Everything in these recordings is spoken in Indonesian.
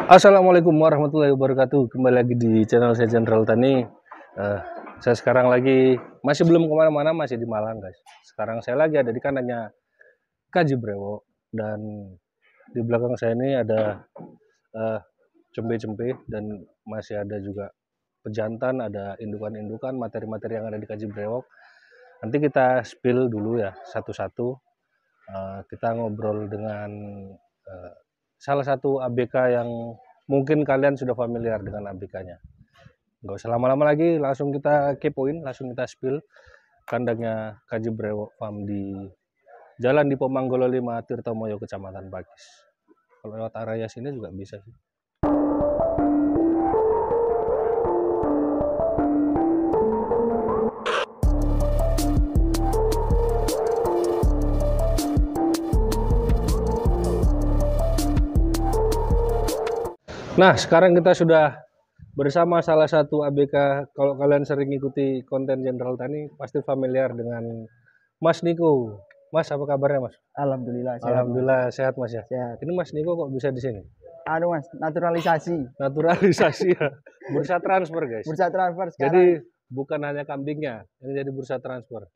Assalamualaikum warahmatullahi wabarakatuh. Kembali lagi di channel saya Jenderal Tani. Saya sekarang lagi masih belum kemana-mana, masih di Malang guys. Sekarang saya lagi ada di kanannya Kaji Brewo, dan di belakang saya ini ada cempe-cempe, dan masih ada juga pejantan, ada indukan-indukan, materi-materi yang ada di Kaji Brewo. Nanti kita spill dulu ya satu-satu. Kita ngobrol dengan salah satu ABK yang mungkin kalian sudah familiar dengan ABK-nya. Nggak usah lama-lama lagi, langsung kita kepoin, langsung kita spill kandangnya Kaji Brewo Farm di Jalan Dipo Manggolo 5, Tirtomoyo, Kecamatan Pakis. Kalau lewat area sini juga bisa sih. Nah, sekarang kita sudah bersama salah satu ABK. Kalau kalian sering ikuti konten Jenderal Tani, pasti familiar dengan Mas Niko. Mas, apa kabarnya Mas? Alhamdulillah sehat. Alhamdulillah sehat Mas ya. Sehat. Ini Mas Niko kok bisa di sini? Mas, naturalisasi. Naturalisasi ya. Bursa transfer guys. Bursa transfer sekarang. Jadi bukan hanya kambingnya yang jadi bursa transfer.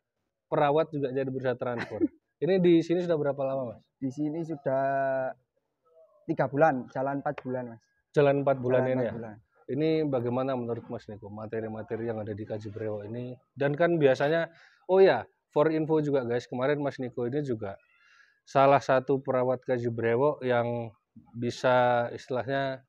Perawat juga jadi bursa transfer. Ini di sini sudah berapa lama Mas? Di sini sudah 3 bulan, jalan 4 bulan Mas. Jalan 4 bulan ini ya. Bulan. Ini bagaimana menurut Mas Niko materi-materi yang ada di Kaji Brewo ini? Dan kan biasanya, oh ya, for info juga guys, kemarin Mas Niko ini juga salah satu perawat Kaji Brewo yang bisa istilahnya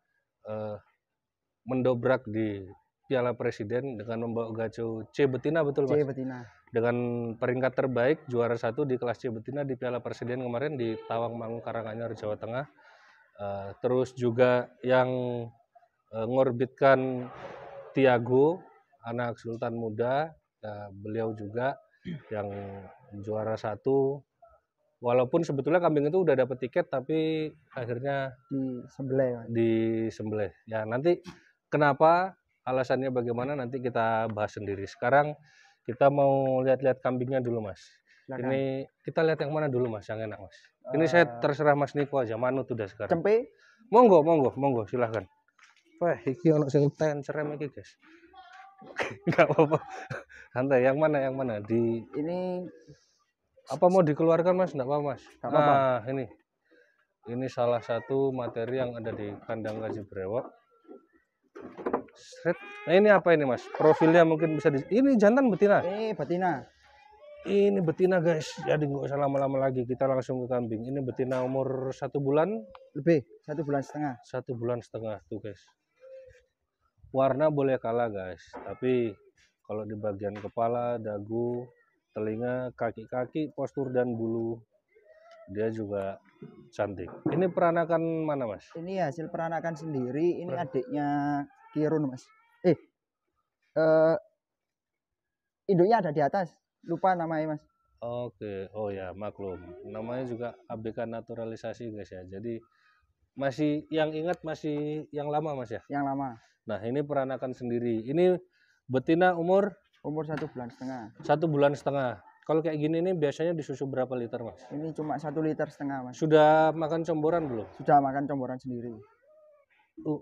mendobrak di Piala Presiden dengan membawa gaco C betina, betul Mas? C betina. Dengan peringkat terbaik, juara 1 di kelas C betina di Piala Presiden kemarin di Tawangmangu, Karanganyar, Jawa Tengah. Terus juga yang ngorbitkan Tiago, anak Sultan Muda, beliau juga yang juara 1. Walaupun sebetulnya kambing itu udah dapat tiket, tapi akhirnya disembelih. Ya nanti kenapa, alasannya bagaimana, nanti kita bahas sendiri. Sekarang kita mau lihat-lihat kambingnya dulu Mas. Silakan. Ini kita lihat yang mana dulu Mas, yang enak Mas. Ini saya terserah Mas Niko aja, manut udah sekarang. Cempe? Monggo, silahkan. Wah, iki ono sing tencerem iki, guys. Enggak apa-apa. Santai, yang mana? Di ini apa mau dikeluarkan Mas? Enggak apa-apa Mas. Enggak apa-apa. Nah, ini salah satu materi yang ada di kandang Kaji Brewo. Nah, ini apa ini Mas? Profilnya mungkin bisa ini jantan betina. Ini betina guys, jadi nggak usah lama-lama lagi, kita langsung ke kambing. Ini betina umur 1 bulan lebih, 1 bulan setengah. 1 bulan setengah tuh guys. Warna boleh kalah guys, tapi kalau di bagian kepala, dagu, telinga, kaki-kaki, postur dan bulu, dia juga cantik. Ini peranakan mana Mas? Ini hasil peranakan sendiri. Ini adiknya Kirun Mas. Induknya ada di atas. Lupa namanya Mas. Oke, oh ya maklum. Namanya juga ABK naturalisasi guys ya. Jadi masih yang ingat masih yang lama Mas ya? Yang lama. Nah ini peranakan sendiri. Ini betina umur 1 bulan setengah. 1 bulan setengah. Kalau kayak gini nih biasanya disusu berapa liter Mas? Ini cuma 1,5 liter Mas. Sudah makan comboran belum? Sudah makan comboran sendiri. 1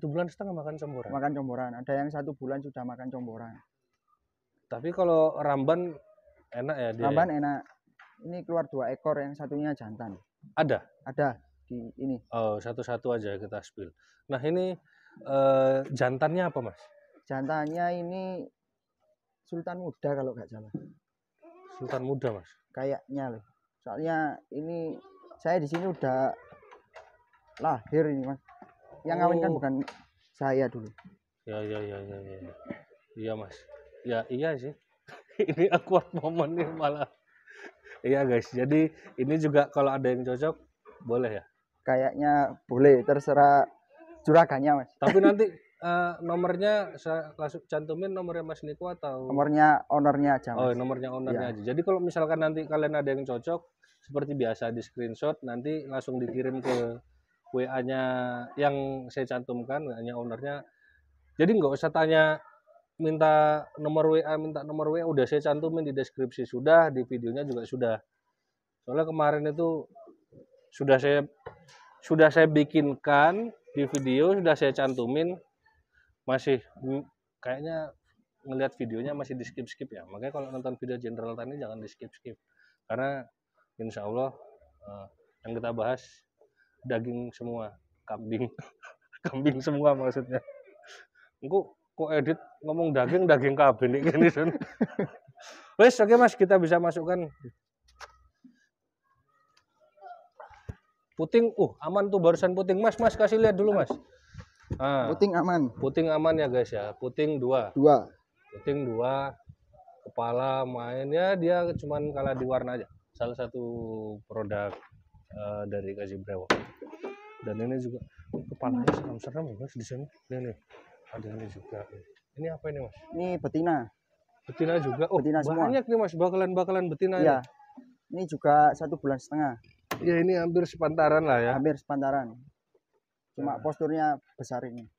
bulan setengah makan comboran? Makan comboran. Ada yang 1 bulan sudah makan comboran. Tapi kalau ramban enak ya dia? Ramban enak. Ini keluar 2 ekor, yang satunya jantan. Ada? Ada di ini. Oh, satu-satu aja kita spill. Nah ini jantannya apa Mas? Jantannya ini Sultan Muda kalau nggak salah. Sultan Muda Mas? Kayaknya loh. Soalnya ini saya di sini udah lahir ini Mas. Yang ngawin kan bukan saya dulu. Ya. Iya Mas. Ya iya sih. Ini awkward momen nih malah. Iya guys, jadi ini juga kalau ada yang cocok boleh ya? Kayaknya boleh, terserah juragannya Mas. Tapi nanti nomornya saya langsung cantumin nomornya Mas Niko atau? Nomornya ownernya aja Mas. Oh nomornya ownernya aja. Jadi kalau misalkan nanti kalian ada yang cocok, seperti biasa di screenshot, nanti langsung dikirim ke WA-nya yang saya cantumkan, WA-nya ownernya. Jadi nggak usah tanya minta nomor WA, udah saya cantumin di deskripsi, sudah di videonya juga sudah. Soalnya kemarin itu sudah saya bikinkan di video sudah saya cantumin, masih kayaknya ngelihat videonya masih di skip ya. Makanya kalau nonton video General Tani jangan di skip karena insya Allah yang kita bahas daging semua, kambing kambing semua maksudnya. Engko kok edit ngomong daging kabin nih gini Sun. Wes oke Mas, kita bisa masukkan puting. Aman tuh barusan puting. Mas kasih lihat dulu Mas. Nah, Puting aman. Puting aman ya guys ya. Puting 2. Puting 2. Kepala mainnya dia cuman kalah di warna aja. Salah satu produk dari Kaji Brewok. Dan ini juga kepalanya serem-serem Mas di sini. Nih. Ada ini juga. Ini apa ini Mas? Ini betina. Betina juga. Oh, betina banyak semua nih Mas, bakalan betina. Iya. Ini juga 1,5 bulan. Ya ini hampir sepantaran lah ya. Hampir sepantaran. Cuma posturnya besar ini.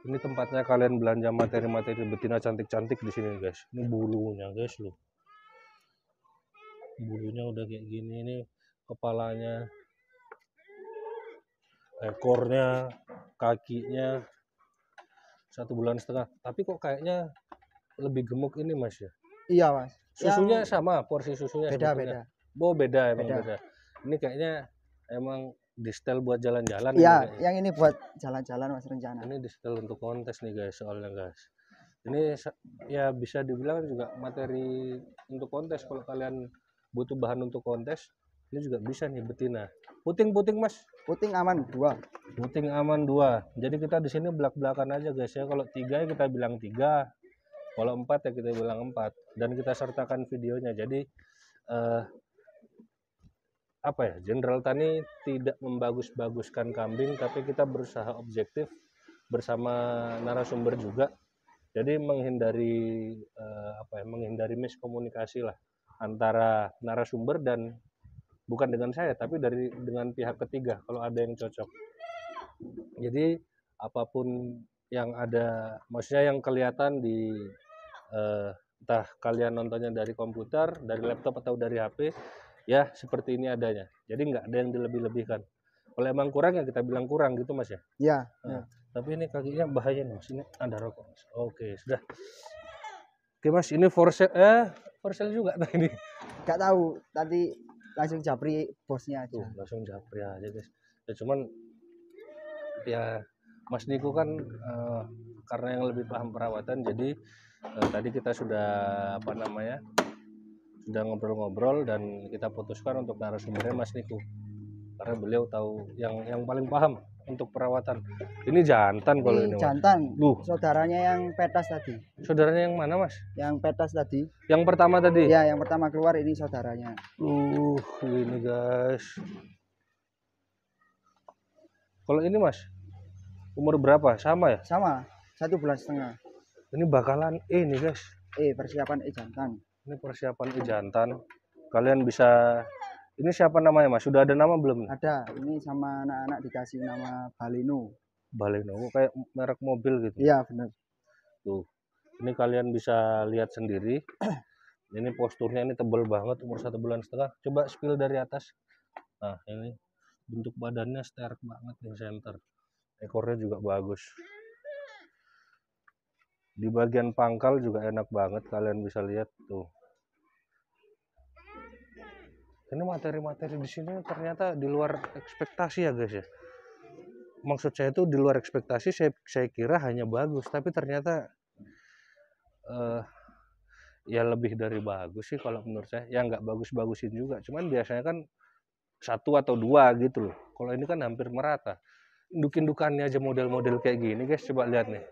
Ini tempatnya kalian belanja materi-materi betina cantik-cantik di sini guys. Ini bulunya guys loh. Bulunya udah kayak gini, ini kepalanya, ekornya, kakinya 1,5 bulan. Tapi kok kayaknya lebih gemuk ini Mas ya? Iya Mas. Susunya sama, porsi susunya beda. Beda. Ini kayaknya emang di setel buat jalan-jalan. Iya, yang ini buat jalan-jalan Mas rencana. Ini di setel untuk kontes nih guys soalnya guys. Ini ya bisa dibilang juga materi untuk kontes. Kalau kalian butuh bahan untuk kontes, ini juga bisa nih betina. Puting Mas. Puting aman 2. Puting aman 2. Jadi kita di sini belak-belakan aja guys ya. Kalau 3 ya kita bilang 3. Kalau 4 ya kita bilang 4. Dan kita sertakan videonya. Jadi General Tani tidak membagus-baguskan kambing, tapi kita berusaha objektif bersama narasumber juga. Jadi menghindari menghindari miskomunikasi lah antara narasumber dan bukan dengan saya, tapi dengan pihak ketiga kalau ada yang cocok. Jadi apapun yang ada, maksudnya yang kelihatan di entah kalian nontonnya dari komputer, dari laptop atau dari HP, ya seperti ini adanya. Jadi nggak ada yang dilebih-lebihkan. Kalau emang kurang ya kita bilang kurang gitu Mas ya. Iya. Tapi ini kakinya bahaya nih Mas. Ini ada rokok Mas. Oke sudah. Oke Mas, ini for sale juga nah ini. Nggak tahu. Tadi langsung japri bosnya aja. Langsung japri aja guys. Ya cuman ya Mas Niko kan karena yang lebih paham perawatan, jadi tadi kita sudah sudah ngobrol-ngobrol dan kita putuskan untuk narasumbernya Mas Niko karena beliau tahu yang paling paham untuk perawatan. Ini jantan kalau ini jantan. Saudaranya yang petas tadi. Saudaranya yang mana Mas? Yang petas tadi. Yang pertama tadi? Ya, yang pertama keluar ini saudaranya. Ini guys. Kalau ini Mas, umur berapa? Sama ya? Sama, 1,5 bulan. Ini bakalan ini guys. Persiapan jantan. Ini persiapan jantan. Kalian bisa, ini siapa namanya Mas? Sudah ada nama belum? Ada. Ini sama anak-anak dikasih nama Baleno. Baleno, kayak merek mobil gitu. Iya benar. Tuh, ini kalian bisa lihat sendiri. Ini posturnya ini tebal banget, umur 1,5 bulan. Coba spill dari atas. Nah ini bentuk badannya sterk banget nih center. Ekornya juga bagus. Di bagian pangkal juga enak banget, kalian bisa lihat tuh. Ini materi-materi di sini ternyata di luar ekspektasi ya guys ya. Maksud saya itu di luar ekspektasi, saya kira hanya bagus, tapi ternyata ya lebih dari bagus sih kalau menurut saya. Ya nggak bagus-bagusin juga, cuman biasanya kan 1 atau 2 gitu loh. Kalau ini kan hampir merata. Induk-indukannya aja model-model kayak gini guys, coba lihat nih.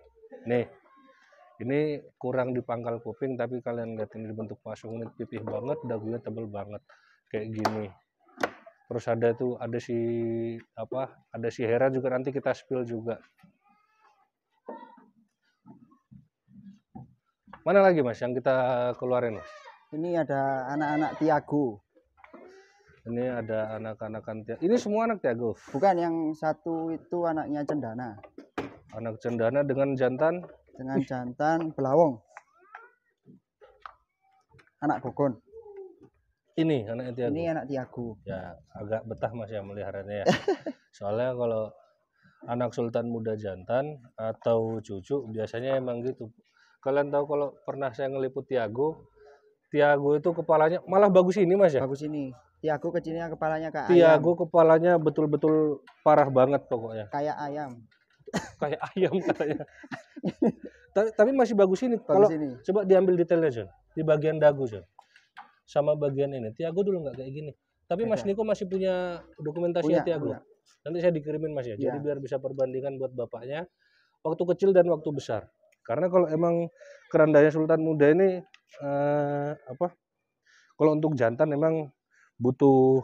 Nih. Ini kurang di pangkal kuping, tapi kalian lihat ini bentuk pasung ini pipih banget, dagunya tebal banget kayak gini. Terus ada si Hera juga, nanti kita spill juga. Mana lagi Mas yang kita keluarin Mas? Ini ada anak-anak Tiago. Ini ada anak-anakan Tiago. Ini semua anak Tiago? Bukan, yang satu itu anaknya Cendana. Anak Cendana dengan jantan? Dengan jantan Belawong. Anak Gogon. Ini anaknya Tiago. Ini anak Tiago. Ya agak betah Mas ya meliharanya ya. Soalnya kalau anak sultan muda jantan atau cucu biasanya emang gitu. Kalian tahu kalau pernah saya ngeliput Tiago itu kepalanya malah bagus ini Mas ya. Bagus ini. Tiago kecilnya kepalanya kayak ayam. Tiago kepalanya betul-betul parah banget pokoknya. Kayak ayam. Kayak ayam katanya. Tapi masih bagus ini. Kalau Bagus ini. coba diambil detailnya John, di bagian dagu John, sama bagian ini. Tiago dulu nggak kayak gini. Tapi Mas Beda. Niko masih punya dokumentasinya Punya, Tiago. punya. Nanti saya dikirimin Mas ya. Jadi Iya. biar bisa perbandingan buat bapaknya waktu kecil dan waktu besar. Karena kalau emang kerandanya Sultan Muda ini kalau untuk jantan memang butuh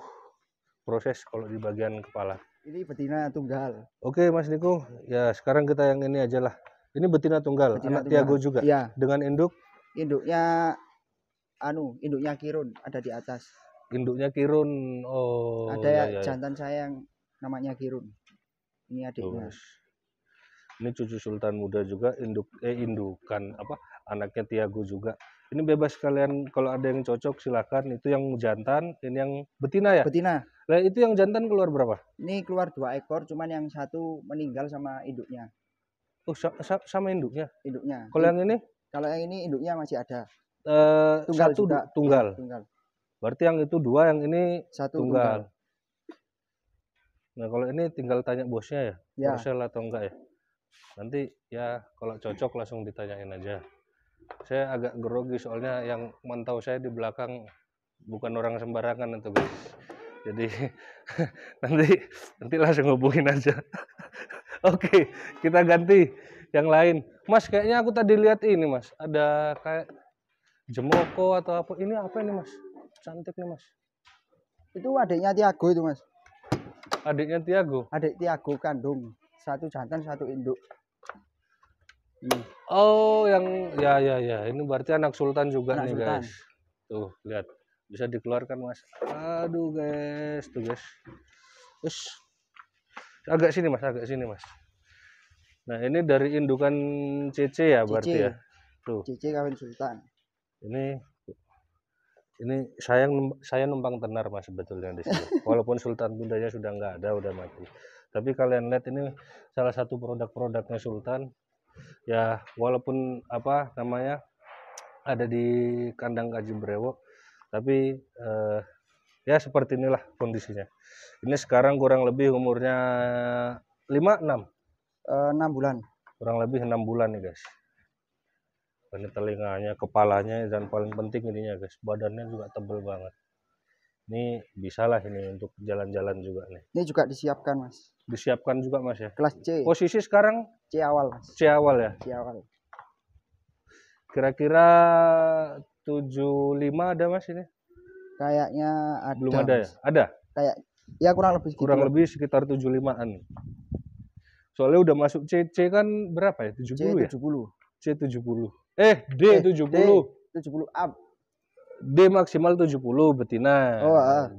proses kalau di bagian kepala. Ini betina tunggal. Oke Mas Niko, ya sekarang kita yang ini aja lah. Ini betina tunggal, Betina anak tunggal. Tiago juga. Iya. Dengan induk? Induknya kirun ada di atas. Induknya kirun. Oh. Ada ya. jantan saya yang namanya kirun. Ini adiknya. Ini cucu Sultan Muda juga, indukan anaknya Tiago juga. Ini bebas kalian kalau ada yang cocok silakan. Itu yang jantan, ini yang betina ya? Betina. Nah, itu yang jantan keluar berapa? Ini keluar 2 ekor, cuman yang satu meninggal sama induknya. Oh, sama induknya? Induknya. Kalau yang ini? Kalau yang ini induknya masih ada. Tunggal satu juga. Tunggal. Ya, tunggal. Berarti yang itu 2, yang ini satu tunggal. Nah, kalau ini tinggal tanya bosnya ya? Ya. Korsel atau enggak ya? Nanti ya kalau cocok langsung ditanyain aja. Saya agak grogi soalnya yang mantau saya di belakang bukan orang sembarangan itu guys. Jadi nanti langsung hubungin aja. Oke, kita ganti yang lain. Mas, kayaknya aku tadi lihat ini Mas, ada kayak jemoko atau apa. Ini apa ini Mas? Cantik nih Mas. Itu adiknya Tiago itu Mas. Adiknya Tiago? Adik Tiago kandung. Satu jantan, satu induk. Oh, yang ya. Ini berarti anak Sultan juga nih Sultan. guys. Tuh, lihat. Bisa dikeluarkan Mas. Aduh guys, tuh guys. Agak sini Mas. Nah, ini dari indukan CC ya berarti ya. Tuh. CC kawin Sultan. Ini saya numpang tenar Mas sebetulnya di sini. Walaupun Sultan Bundanya sudah nggak ada, udah mati. Tapi kalian lihat ini salah satu produk-produknya Sultan. Ya, walaupun ada di kandang Kaji Brewok, tapi ya seperti inilah kondisinya. Ini sekarang kurang lebih umurnya 5-6. 6 bulan. Kurang lebih 6 bulan nih guys. Ini telinganya, kepalanya, dan paling penting ininya guys, badannya juga tebel banget. Ini bisalah ini untuk jalan-jalan juga nih. Ini juga disiapkan Mas. Disiapkan juga Mas ya. Kelas C. Posisi sekarang C awal Mas. C awal ya. C awal. Kira-kira 75 ada Mas ini? Kayaknya ada. Belum ada ya? Ada? Kayak ya kurang lebih segitu. Kurang lebih sekitar 75-an. Soalnya udah masuk CC kan berapa ya? 70 ya? C70. D 70. D 70 up. D maksimal 70 betina.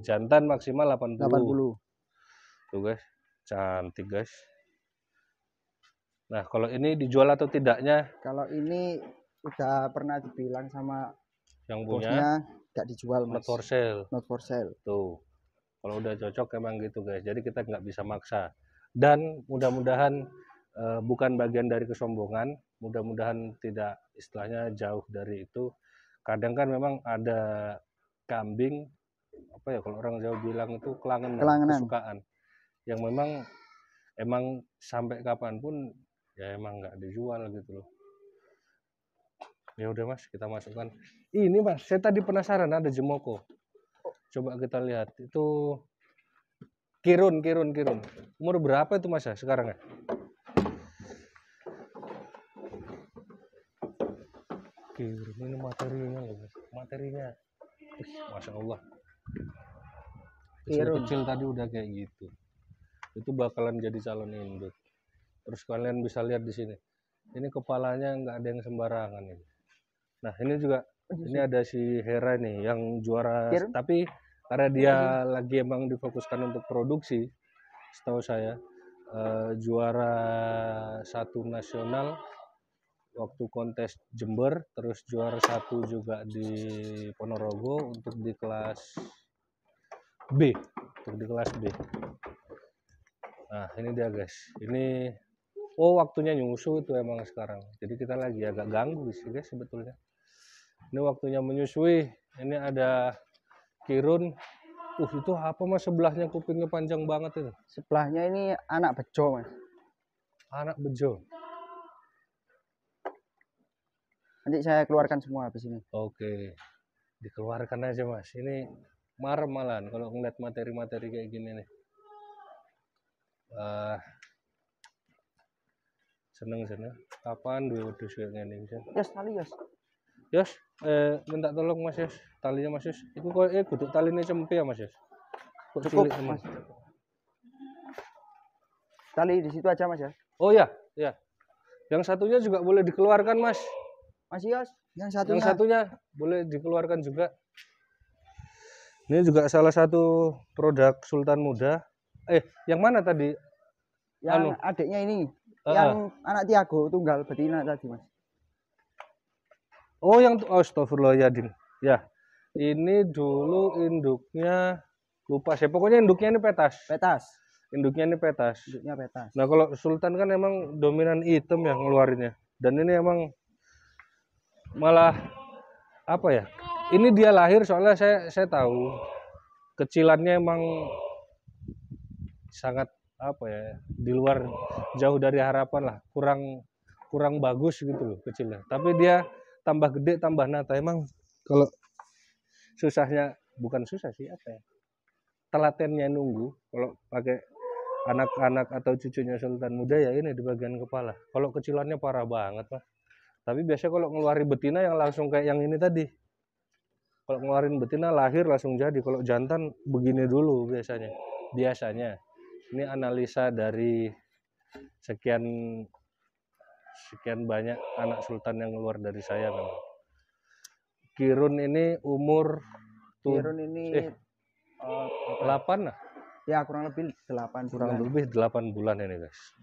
Jantan maksimal 80. Tuh guys, cantik guys. Nah, kalau ini dijual atau tidaknya? Kalau ini udah pernah dibilang sama yang punya, bosnya gak dijual Mas. Not for sale. Not for sale. Tuh. Kalau udah cocok emang gitu guys. Jadi kita nggak bisa maksa. Dan mudah-mudahan bukan bagian dari kesombongan. Mudah-mudahan tidak istilahnya jauh dari itu. Kadang kan memang ada kambing, kalau orang Jawa bilang itu kelangenan, kesukaan. Yang memang emang sampai kapanpun ya emang nggak dijual gitu loh. Ya udah Mas, kita masukkan. Ini Mas, saya tadi penasaran ada jemoko. Coba kita lihat. Itu kirun. Umur berapa itu Mas ya sekarang ya? Kirun ini materinya loh Mas. Materinya. Masya Allah. Kecil tadi udah kayak gitu. Itu bakalan jadi calon induk. Terus kalian bisa lihat di sini. Ini kepalanya nggak ada yang sembarangan ini. Nah, ini juga ini ada si Hera nih yang juara, tapi karena dia lagi emang difokuskan untuk produksi, setahu saya juara 1 nasional waktu kontes Jember, terus juara 1 juga di Ponorogo untuk di kelas B, untuk di kelas B. Nah ini dia guys, ini waktunya nyusu itu emang sekarang, jadi kita lagi agak ganggu sih guys sebetulnya. Ini waktunya menyusui. Ini ada Kirun. Itu apa mas, sebelahnya kupingnya panjang banget itu? Sebelahnya ini anak bejo mas. Anak bejo. Nanti saya keluarkan semua habis ini. Oke, dikeluarkan aja mas. Ini marem malahan kalau ngeliat materi-materi kayak gini nih. Seneng. Kapan dua wedhus kayak gini? Yes, tali yes. Yos, minta tolong mas Yos, talinya mas Yos. Itu kok kudu talinya cempe ya mas Yos. Kok Cukup cilik mas. Tali di situ aja mas ya. Oh ya. Yang satunya juga boleh dikeluarkan mas. Mas Yos, yang Yang satunya boleh dikeluarkan juga. Ini juga salah satu produk Sultan Muda. Yang mana tadi? Yang adiknya ini. Yang anak Tiago tunggal betina tadi mas. Oh yang astagfirullahaladzim. Ya, ini dulu induknya lupa saya. Pokoknya induknya ini petas. Induknya ini petas. Nah kalau Sultan kan emang dominan hitam yang ngeluarinnya. Dan ini emang malah apa ya? Ini dia lahir soalnya saya tahu kecilannya emang sangat apa ya, di luar jauh dari harapan lah, kurang bagus gitu loh kecilnya. Tapi dia tambah gede tambah nata. Emang kalau susahnya, bukan susah sih, apa ya, telatennya nunggu kalau pakai anak-anak atau cucunya Sultan Muda ya ini di bagian kepala. Kalau kecilannya parah banget mas. Tapi biasanya kalau ngeluarin betina yang langsung kayak yang ini tadi. Kalau ngeluarin betina lahir langsung jadi. Kalau jantan begini dulu biasanya. Ini analisa dari sekian banyak anak sultan yang keluar dari saya memang. Kirun ini umur 8 lah. Ya kurang lebih 8 bulan. Kurang lebih 8 bulan ini guys.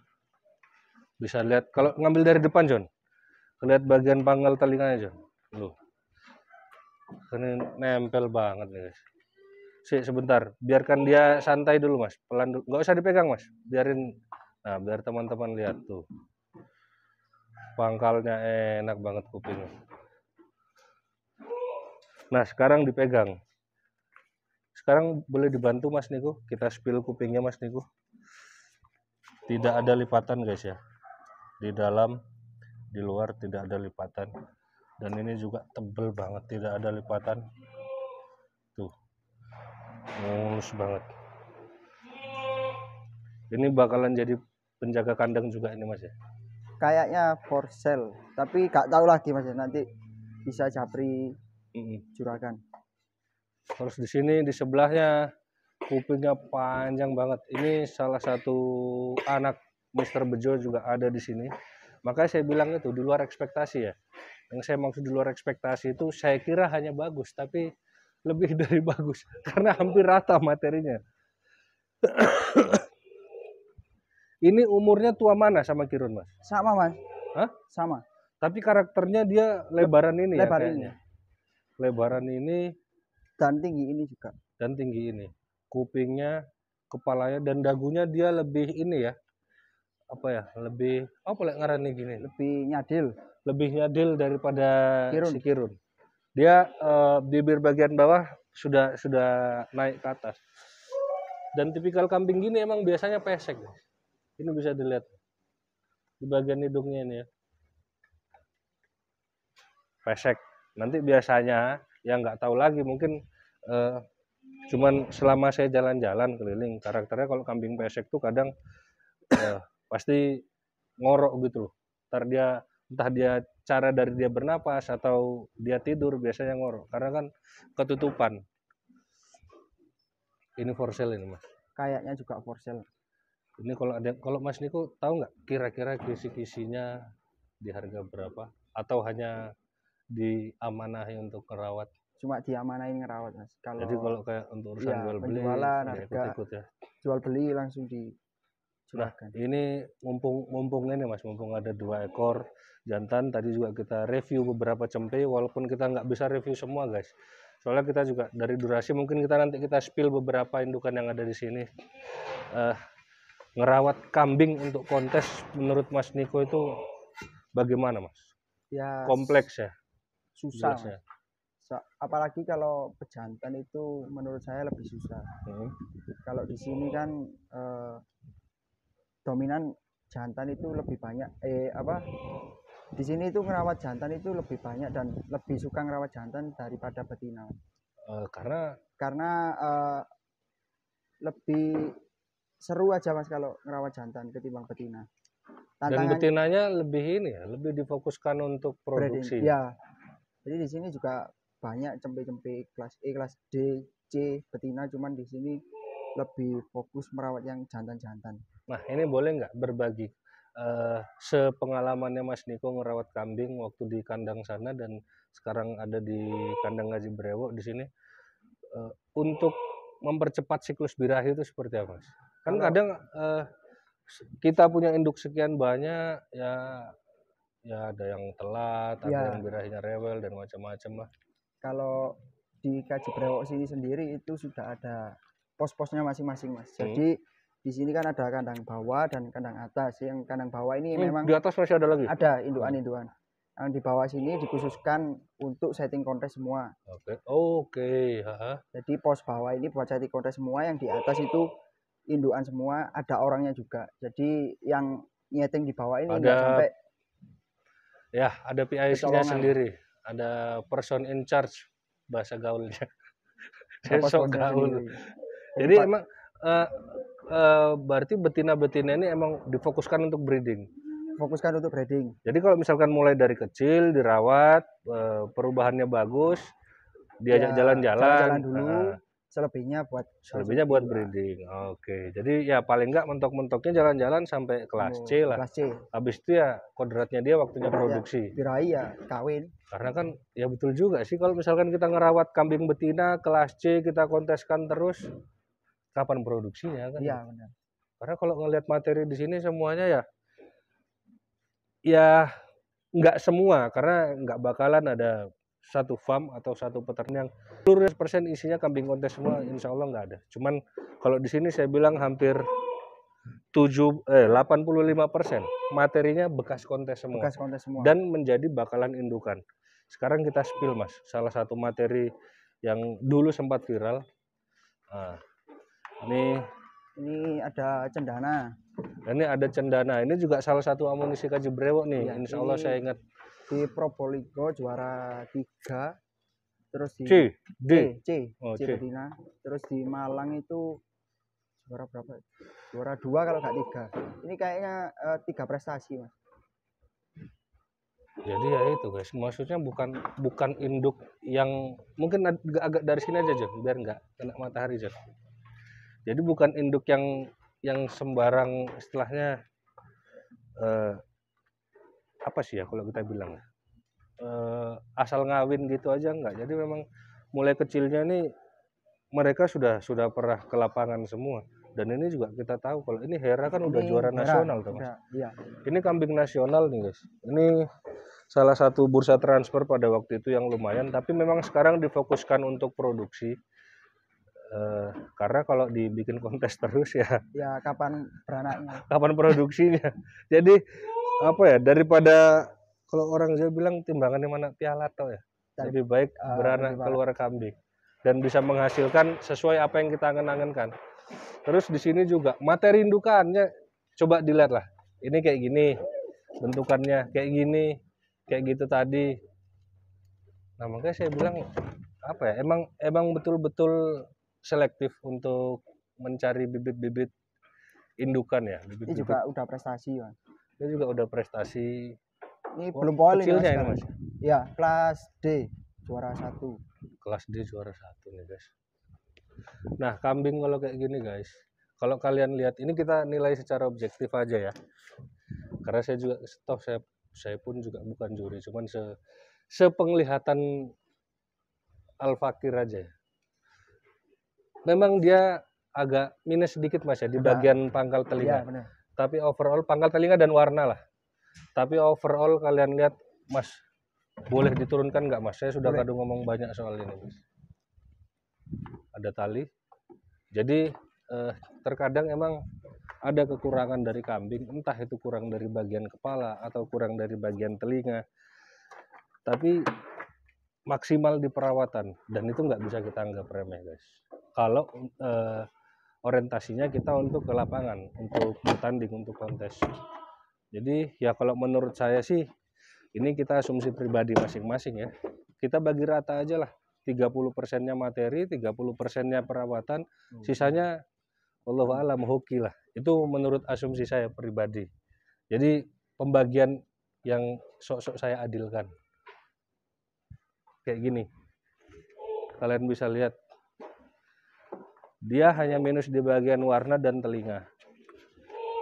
Bisa lihat kalau ngambil dari depan John. Lihat bagian pangkal telinganya John. Loh. Ini nempel banget nih guys. Sebentar, biarkan dia santai dulu mas, pelan dulu, nggak usah dipegang mas, biarin. Nah biar teman-teman lihat tuh, pangkalnya enak banget kupingnya. Nah sekarang dipegang, sekarang boleh dibantu mas Niko, kita spill kupingnya mas Niko. Tidak ada lipatan guys ya, di dalam di luar tidak ada lipatan, dan ini juga tebel banget, tidak ada lipatan tuh. Mulus banget. Ini bakalan jadi penjaga kandang juga ini mas ya. Kayaknya for sale, tapi gak tahu lagi mas ya. Nanti bisa Japri juragan. Terus di sini di sebelahnya kupingnya panjang banget. Ini salah satu anak Mr. Bejo juga ada di sini. Makanya saya bilang itu di luar ekspektasi ya. Yang saya maksud di luar ekspektasi itu saya kira hanya bagus, tapi lebih dari bagus karena hampir rata materinya. Ini umurnya tua mana sama Kirun mas? Sama mas. Hah? Sama. Tapi karakternya dia lebaran ini lebar ya kayaknya. Lebaran ini dan tinggi ini juga. Dan tinggi ini. Kupingnya, kepalanya dan dagunya dia lebih ini ya. Apa ya? Lebih apa lek ngarani gini? Lebih nyadil daripada si Kirun. Dia bibir bagian bawah sudah naik ke atas. Dan tipikal kambing gini emang biasanya pesek. Ini bisa dilihat di bagian hidungnya ini ya. Pesek. Nanti biasanya yang nggak tahu lagi mungkin cuman selama saya jalan-jalan keliling, karakternya kalau kambing pesek tuh kadang pasti ngorok gitu loh. Entah dia cara dari dia bernapas atau dia tidur biasanya ngorok karena kan ketutupan. Ini for sale ini mas. Kayaknya juga for sale. Ini kalau mas Niko tahu nggak kira-kira kisi-kisinya di harga berapa atau hanya diamanahi untuk merawat? Cuma diamanahin ngerawat mas. Jadi kalau kayak untuk urusan jual beli penjualan, harga ikut ya. Jual beli langsung di Nah, Juragan. ini mumpung ini Mas, mumpung ada 2 ekor jantan, tadi juga kita review beberapa cempe, walaupun kita nggak bisa review semua guys. Soalnya kita juga dari durasi mungkin nanti kita spill beberapa indukan yang ada di sini. Ngerawat kambing untuk kontes menurut Mas Niko itu bagaimana Mas? Ya Kompleks ya, susah, jelasnya. Mas. Apalagi kalau pejantan itu menurut saya lebih susah. Kalau di sini kan dominan jantan itu lebih banyak di sini itu ngerawat jantan itu lebih banyak dan lebih suka ngerawat jantan daripada betina. Karena lebih seru aja Mas kalau ngerawat jantan ketimbang betina. dan betinanya lebih ini ya, lebih difokuskan untuk produksi. Ya. Jadi di sini juga banyak cempe-cempe kelas E, kelas D, C, betina, cuman di sini lebih fokus merawat yang jantan-jantan. Nah, ini boleh nggak berbagi sepengalamannya Mas Niko ngerawat kambing waktu di kandang sana dan sekarang ada di kandang Ngaji Brewok di sini, untuk mempercepat siklus birahi itu seperti apa Mas? Kan kadang kita punya induk sekian banyak ya ada yang telat, ada yang birahinya rewel dan macam-macam lah. Kalau di Kaji Brewok sini sendiri itu sudah ada pos-posnya masing-masing Mas. Jadi di sini kan ada kandang bawah dan kandang atas. Yang kandang bawah ini memang di atas masih ada lagi? Ada indukan-indukan. Yang di bawah sini dikhususkan untuk setting kontes semua. Oke. Jadi pos bawah ini buat setting kontes semua, yang di atas itu indukan semua, ada orangnya juga. Jadi yang nyeting di bawah ini nggak sampai ya, ada PIC-nya sendiri, ada person in charge bahasa gaulnya. Sok gaul. Jadi emang berarti betina-betina ini emang difokuskan untuk breeding. Fokuskan untuk breeding. Jadi kalau misalkan mulai dari kecil dirawat, perubahannya bagus, diajak jalan-jalan dulu, selebihnya buat breeding. Oke. Jadi ya paling nggak mentok-mentoknya jalan-jalan sampai kelas C lah. Kelas C. Habis itu ya kodratnya dia waktunya produksi. Birahi ya kawin. Karena kan ya betul juga sih kalau misalkan kita ngerawat kambing betina kelas C, kita konteskan terus, kapan produksinya kan? Iya benar. Karena kalau ngelihat materi di sini semuanya ya nggak semua, karena nggak bakalan ada satu farm atau satu peternak yang 100% isinya kambing kontes semua, insya Allah nggak ada. Cuman kalau di sini saya bilang hampir 85% materinya bekas kontes semua. Dan menjadi bakalan indukan. Sekarang kita spill Mas, salah satu materi yang dulu sempat viral. Nah, ini ada cendana. Ini ada cendana. Ini juga salah satu amunisi Kaji Brewok nih. Ya, insya Allah saya ingat. Di Probolinggo juara 3, terus di C betina, terus di Malang itu juara berapa? Juara 2 kalau nggak 3. Ini kayaknya 3 prestasi Mas. Jadi ya itu guys, maksudnya bukan induk yang mungkin agak dari sini aja John, biar nggak kena matahari John. Jadi bukan induk yang sembarang istilahnya apa sih ya kalau kita bilang asal ngawin gitu aja enggak. Jadi memang mulai kecilnya nih mereka sudah pernah ke lapangan semua. Dan ini juga kita tahu kalau ini Hera kan udah juara nasional tuh Mas. Iya. Ini kambing nasional nih guys. Ini salah satu bursa transfer pada waktu itu yang lumayan, tapi memang sekarang difokuskan untuk produksi. Karena kalau dibikin kontes terus ya kapan beranaknya, kapan produksinya. Jadi apa ya, daripada kalau orang Jawa bilang timbangannya mana piala toh ya, lebih baik beranak keluar kambing dan bisa menghasilkan sesuai apa yang kita angen-angenkan. Terus di sini juga materi indukannya coba dilihat lah, ini kayak gini bentukannya, kayak gini, kayak gitu tadi. Nah makanya saya bilang apa ya, emang betul-betul selektif untuk mencari bibit-bibit indukan ya. Ini juga udah prestasi Mas. Ini juga udah prestasi. Ini belum poin kecilnya ini Mas. Ya, kelas D juara 1. Kelas D juara 1 nih guys. Nah kambing kalau kayak gini guys, kalau kalian lihat ini kita nilai secara objektif aja ya. Karena saya juga saya pun juga bukan juri, cuman sepenglihatan Al-Fakir aja ya. Memang dia agak minus sedikit Mas ya di bagian pangkal telinga. Ya, benar. Tapi overall pangkal telinga dan warna lah. Tapi overall kalian lihat Mas, boleh diturunkan nggak Mas? Saya sudah Boleh. kadang ngomong banyak soal ini Mas. Ada tali. Jadi terkadang emang ada kekurangan dari kambing, entah itu kurang dari bagian kepala atau kurang dari bagian telinga. Tapi maksimal di perawatan, dan itu nggak bisa kita anggap remeh guys. Kalau orientasinya kita untuk ke lapangan, untuk bertanding, untuk kontes. Jadi ya kalau menurut saya sih, ini kita asumsi pribadi masing-masing ya. Kita bagi rata aja lah, 30%-nya materi, 30%-nya perawatan, sisanya wallahu a'lam hoki lah. Itu menurut asumsi saya pribadi. Jadi pembagian yang sok-sok saya adilkan. Kayak gini. Kalian bisa lihat. Dia hanya minus di bagian warna dan telinga.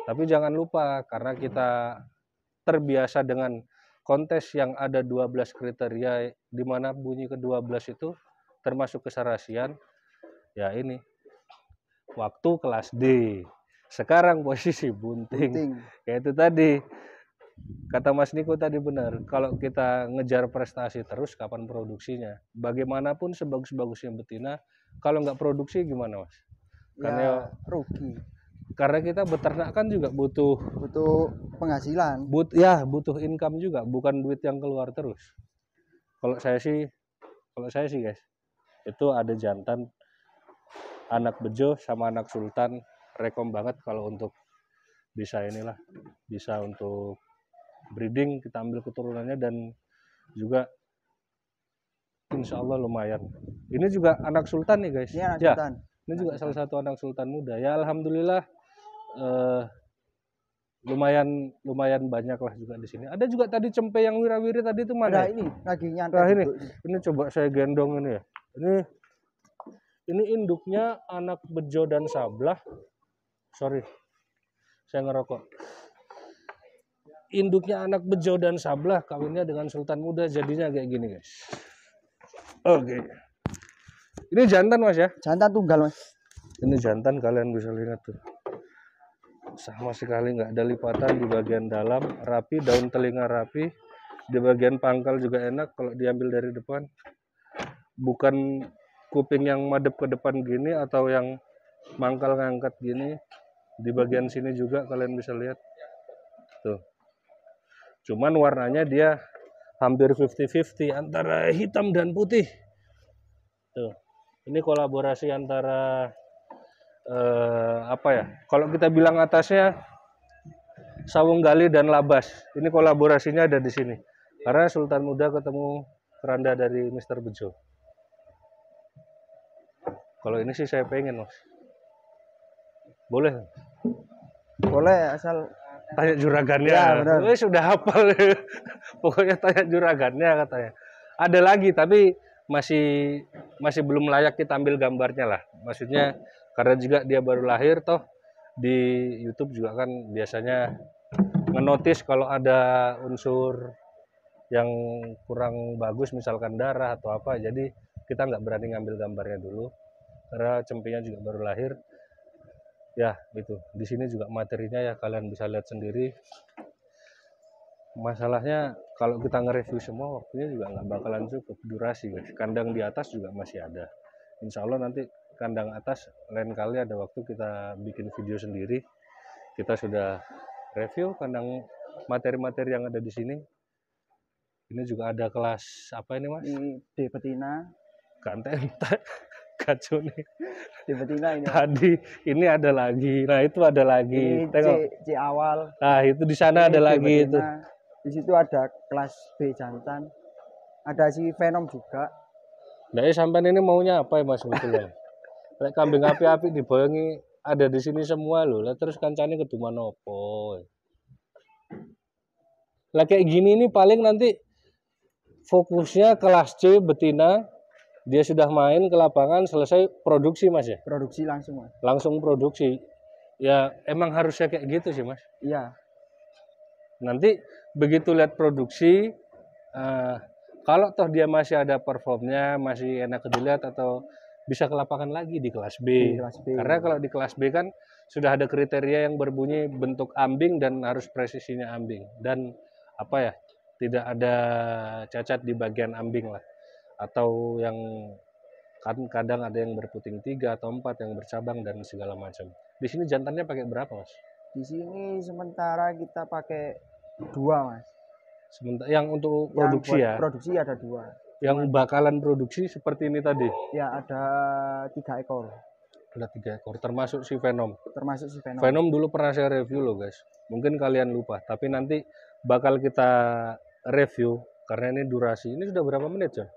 Tapi jangan lupa, karena kita terbiasa dengan kontes yang ada 12 kriteria, di mana bunyi ke-12 itu termasuk keserasian. Ya ini, waktu kelas D. Sekarang posisi bunting. Kayak itu tadi. Kata Mas Niko tadi benar, kalau kita ngejar prestasi terus, kapan produksinya? Bagaimanapun sebagus-bagusnya betina, kalau nggak produksi gimana Mas? Ya, rugi. Karena kita beternak kan juga butuh penghasilan. Butuh income juga, bukan duit yang keluar terus. Kalau saya sih guys, itu ada jantan anak bejo sama anak sultan, rekom banget kalau untuk bisa untuk breeding, kita ambil keturunannya, dan juga insya Allah lumayan. Ini juga anak sultan nih guys. Ini anak sultan. Ini juga salah satu anak sultan muda. Ya alhamdulillah lumayan banyak lah juga di sini. Ada juga tadi cempe yang wira-wiri tadi itu mana? Ada ini lagi nyantai. Nah, ini coba saya gendong ini ya. Ini induknya anak bejo dan sablah. Sorry, saya ngerokok. Induknya anak bejo dan sablah, kawinnya dengan sultan muda, jadinya kayak gini guys. Oke. Ini jantan Mas ya? Jantan tunggal Mas. Ini jantan, kalian bisa lihat tuh. Sama sekali nggak ada lipatan di bagian dalam, rapi, daun telinga rapi. Di bagian pangkal juga enak kalau diambil dari depan. Bukan kuping yang madep ke depan gini atau yang mangkal ngangkat gini. Di bagian sini juga kalian bisa lihat. Tuh. Cuman warnanya dia hampir 50-50 antara hitam dan putih. Tuh. Ini kolaborasi antara kalau kita bilang atasnya Sawung Gali dan Labas. Ini kolaborasinya ada di sini. Karena Sultan Muda ketemu keranda dari Mr. Bejo. Kalau ini sih saya pengen Mas. Boleh? Boleh, asal tanya juragannya. Ya, sudah hafal. Pokoknya tanya juragannya katanya. Ada lagi tapi masih belum layak kita ambil gambarnya lah. Maksudnya karena juga dia baru lahir toh, di YouTube juga kan biasanya ngenotis kalau ada unsur yang kurang bagus, misalkan darah atau apa. Jadi kita nggak berani ngambil gambarnya dulu karena cempinya juga baru lahir. Ya gitu, di sini juga materinya ya kalian bisa lihat sendiri. Masalahnya kalau kita nge-review semua waktunya juga nggak bakalan cukup durasi guys. Kandang di atas juga masih ada. Insya Allah nanti kandang atas lain kali ada waktu kita bikin video sendiri. Kita sudah review kandang materi-materi yang ada di sini. Ini juga ada kelas apa ini Mas? Ini D betina. Ganten. Kacau nih. Di betina ini. Tadi ini ada lagi. Nah, itu ada lagi. Ini tengok. C awal. Nah, itu di sana ada lagi itu. Di situ ada kelas B jantan. Ada si Venom juga. Nah, sampai ini maunya apa ya Mas sebetulnya? Kayak kambing api-api diboyongi ada di sini semua loh. Lah terus kancane keduman opo? Lah kayak gini nih paling nanti fokusnya kelas C betina. Dia sudah main ke lapangan, selesai produksi Mas ya? Produksi langsung Mas. Langsung produksi. Ya emang harusnya kayak gitu sih Mas. Iya. Nanti begitu lihat produksi, kalau toh dia masih ada performnya, masih enak dilihat atau bisa ke lapangan lagi di kelas B. Di kelas B. Karena kalau di kelas B kan sudah ada kriteria yang berbunyi bentuk ambing dan harus presisinya ambing. Dan apa ya, tidak ada cacat di bagian ambing lah. Atau yang kan kadang ada yang berputing 3 atau 4 yang bercabang dan segala macam. Di sini jantannya pakai berapa, Mas? Di sini sementara kita pakai 2, Mas. Sementara yang untuk Yang produksi buat ya. produksi ada 2. Yang bakalan produksi seperti ini tadi. Ya, ada 3 ekor. Ada 3 ekor termasuk si Venom. Termasuk si Venom. Venom dulu pernah saya review loh, guys. Mungkin kalian lupa, tapi nanti bakal kita review karena ini durasi. Ini sudah berapa menit, John?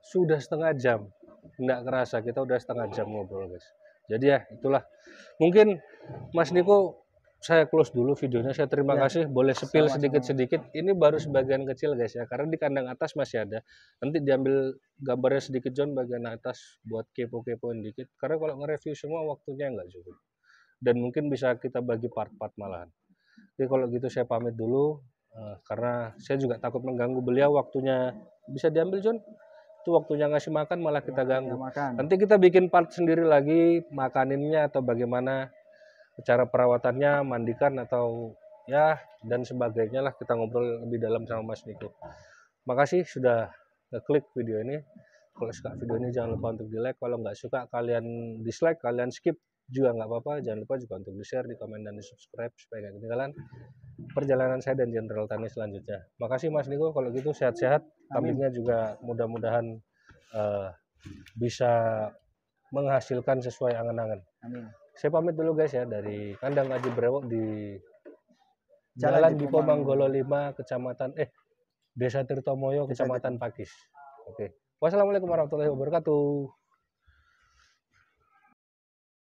Sudah setengah jam. Nggak kerasa kita udah setengah jam ngobrol, guys. Jadi ya itulah. Mungkin Mas Niko saya close dulu videonya. Saya terima Ya, kasih. Boleh spill sama-sama. sedikit-sedikit. Ini baru sebagian kecil, guys ya. Karena di kandang atas masih ada. Nanti diambil gambarnya sedikit, John, bagian atas buat kepo-kepoin dikit. Karena kalau nge-review semua waktunya nggak cukup. Dan mungkin bisa kita bagi part-part malahan. Oke, kalau gitu saya pamit dulu. Karena saya juga takut mengganggu beliau. Waktunya bisa diambil, John. Itu waktunya ngasih makan malah kita ganggu. Makan. Nanti kita bikin part sendiri lagi makaninnya atau bagaimana cara perawatannya, mandikan atau ya dan sebagainya lah, kita ngobrol lebih dalam sama Mas Niko. Makasih sudah ngeklik video ini. Kalau suka video ini jangan lupa untuk di like. Kalau nggak suka kalian dislike, kalian skip juga nggak apa-apa. Jangan lupa juga untuk di share, di komen dan di subscribe supaya nggak ketinggalan perjalanan saya dan Jenderal Tani selanjutnya. Makasih Mas Niko. Kalau gitu sehat-sehat. Kambingnya juga mudah-mudahan bisa menghasilkan sesuai angan-angan. Amin. Saya pamit dulu guys ya dari kandang Aji Brewok di Jalan Dipo Manggolo 5, Kecamatan Desa Tirtomoyo, Kecamatan Pakis. Oke. Wassalamualaikum warahmatullahi wabarakatuh.